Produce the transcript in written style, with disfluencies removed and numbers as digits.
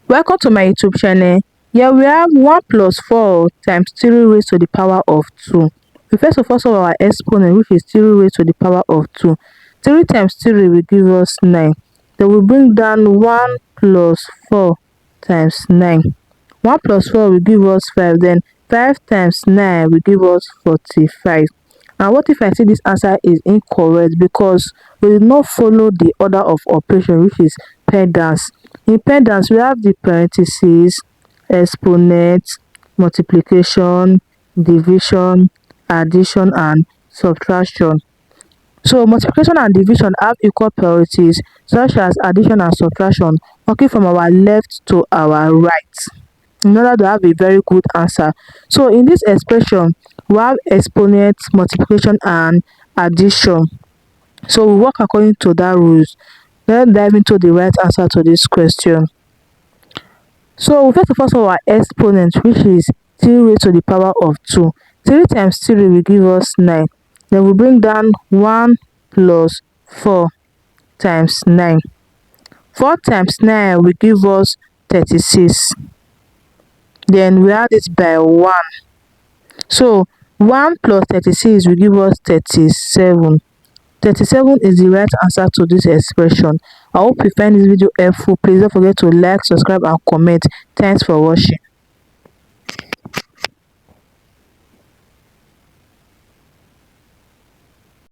Welcome to my YouTube channel. Here we have 1 plus 4 times 3 raised to the power of 2. We first of all solve our exponent, which is 3 raised to the power of 2. 3 times 3 will give us 9. Then we bring down 1 plus 4 times 9. 1 plus 4 will give us 5. Then 5 times 9 will give us 45. And what if I say this answer is incorrect because we did not follow the order of operation, which is PEMDAS. In PEMDAS, we have the parentheses, exponent, multiplication, division, addition, and subtraction. So multiplication and division have equal priorities, such as addition and subtraction, working from our left to our right, in order to have a very good answer. So in this expression, we have exponent, multiplication, and addition. So we work according to that rules. Let's dive into the right answer to this question. So we first of all solve our exponent, which is 3 raised to the power of 2. 3 times 3 will give us 9. Then we bring down 1 plus 4 times 9. 4 times 9 will give us 36. Then we add it by 1. So 1 plus 36 will give us 37. 37 is the right answer to this expression. I hope you find this video helpful. Please don't forget to like, subscribe, and comment. Thanks for watching.